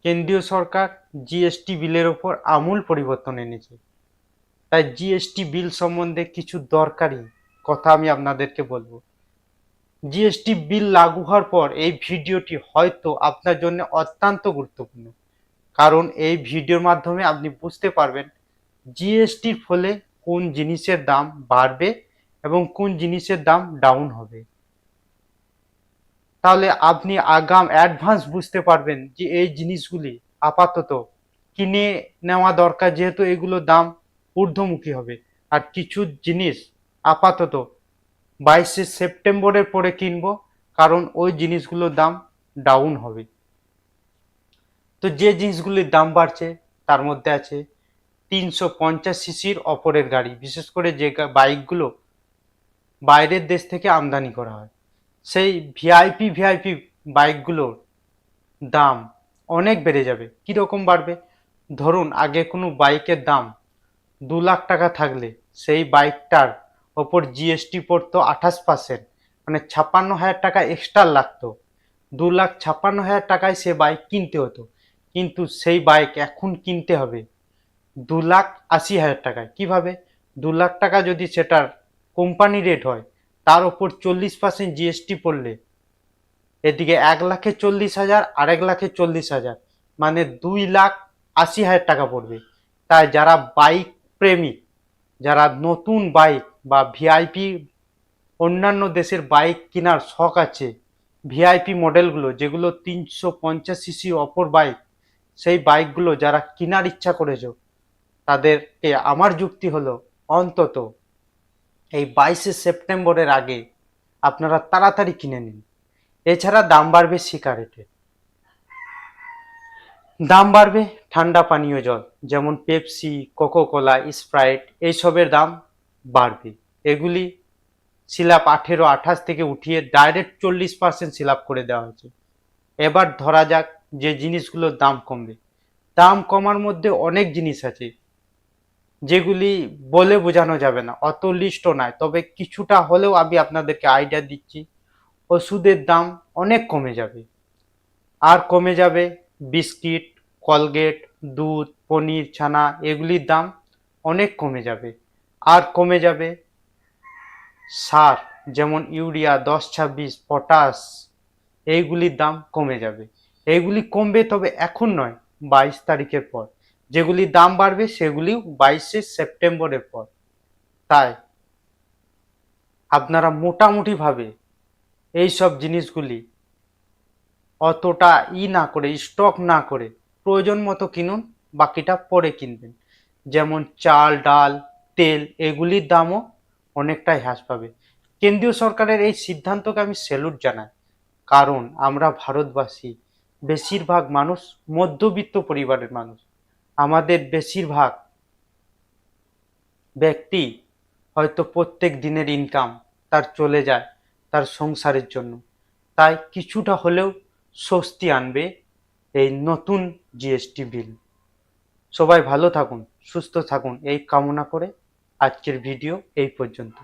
কেন্দ্রীয় সরকার জিএসটি বিলের ওপর আমূল পরিবর্তন এনেছে। তাই জিএসটি বিল সম্বন্ধে কিছু দরকারি কথা আমি আপনাদেরকে বলবো। জিএসটি বিল লাগু হওয়ার পর এই ভিডিওটি হয়তো আপনার জন্য অত্যন্ত গুরুত্বপূর্ণ, কারণ এই ভিডিওর মাধ্যমে আপনি বুঝতে পারবেন জিএসটির ফলে কোন জিনিসের দাম বাড়বে এবং কোন জিনিসের দাম ডাউন হবে। তাহলে আপনি আগাম অ্যাডভান্স বুঝতে পারবেন যে এই জিনিসগুলি আপাতত কিনে নেওয়া দরকার, যেহেতু এগুলোর দাম ঊর্ধ্বমুখী হবে। আর কিছু জিনিস আপাতত 22শে সেপ্টেম্বরের পরে কিনবো, কারণ ওই জিনিসগুলোর দাম ডাউন হবে। তো যে জিনিসগুলির দাম বাড়ছে তার মধ্যে আছে 350 সিসির অপরের গাড়ি, বিশেষ করে যে বাইকগুলো বাইরের দেশ থেকে আমদানি করা হয়, সেই ভিআইপি বাইকগুলোর দাম অনেক বেড়ে যাবে। কীরকম বাড়বে? ধরুন আগে কোনো বাইকের দাম 2 লাখ টাকা থাকলে সেই বাইকটার ওপর জিএসটি পড়তো 28%, মানে 56,000 টাকা এক্সট্রা লাগতো। 2,56,000 টাকায় সে বাইক কিনতে হতো, কিন্তু সেই বাইক এখন কিনতে হবে 2,80,000 টাকায়। কীভাবে? 2 লাখ টাকা যদি সেটার কোম্পানি রেট হয়, তার ওপর 40% জিএসটি পড়লে এদিকে 1,40,000 আর 1,40,000, মানে 2,80,000 টাকা পড়বে। তাই যারা বাইক প্রেমিক, যারা নতুন বাইক বা ভিআইপি অন্যান্য দেশের বাইক কেনার শখ আছে, ভিআইপি মডেলগুলো যেগুলো 350 সিসি অপর বাইক, সেই বাইকগুলো যারা কেনার ইচ্ছা করেছ, তাদেরকে আমার যুক্তি হলো অন্তত এই 22শে সেপ্টেম্বরের আগে আপনারা তাড়াতাড়ি কিনে নিন। এছাড়া দাম বাড়বে সিগারেটের, দাম বাড়বে ঠান্ডা পানীয় জল যেমন পেপসি, কোকোকোলা, স্প্রাইট, এইসবের দাম বাড়বে। এগুলি সিলাপ 18-28 থেকে উঠিয়ে ডাইরেক্ট 40% সিলাপ করে দেওয়া হয়েছে। এবার ধরা যাক যে জিনিসগুলোর দাম কমবে। দাম কমার মধ্যে অনেক জিনিস আছে যেগুলি বলে বোঝানো যাবে না, অত লিস্টও নয়, তবে কিছুটা হলেও আমি আপনাদেরকে আইডিয়া দিচ্ছি। ওষুধের দাম অনেক কমে যাবে। আর কমে যাবে বিস্কিট, কলগেট, দুধ, পনির, ছানা, এগুলির দাম অনেক কমে যাবে। আর কমে যাবে সার, যেমন ইউরিয়া, 10-26, পটাশ, এইগুলির দাম কমে যাবে। এইগুলি কমবে, তবে এখন নয়, 22 তারিখের পর। যেগুলির দাম বাড়বে সেগুলি 22শে সেপ্টেম্বরের পর। তাই আপনারা মোটামুটিভাবে এইসব জিনিসগুলি অতটা না করে, স্টক না করে প্রয়োজন মতো কিনুন, বাকিটা পরে কিনবেন। যেমন চাল, ডাল, তেল, এগুলির দামও অনেকটাই হ্রাস পাবে। কেন্দ্রীয় সরকারের এই সিদ্ধান্তকে আমি স্যালুট জানাই, কারণ আমরা ভারতবাসী বেশিরভাগ মানুষ মধ্যবিত্ত পরিবারের মানুষ। আমাদের বেশিরভাগ ব্যক্তি হয়তো প্রত্যেক দিনের ইনকাম তার চলে যায় তার সংসারের জন্য। তাই কিছুটা হলেও স্বস্তি আনবে এই নতুন জিএসটি বিল। সবাই ভালো থাকুন, সুস্থ থাকুন, এই কামনা করে আজকের ভিডিও এই পর্যন্ত।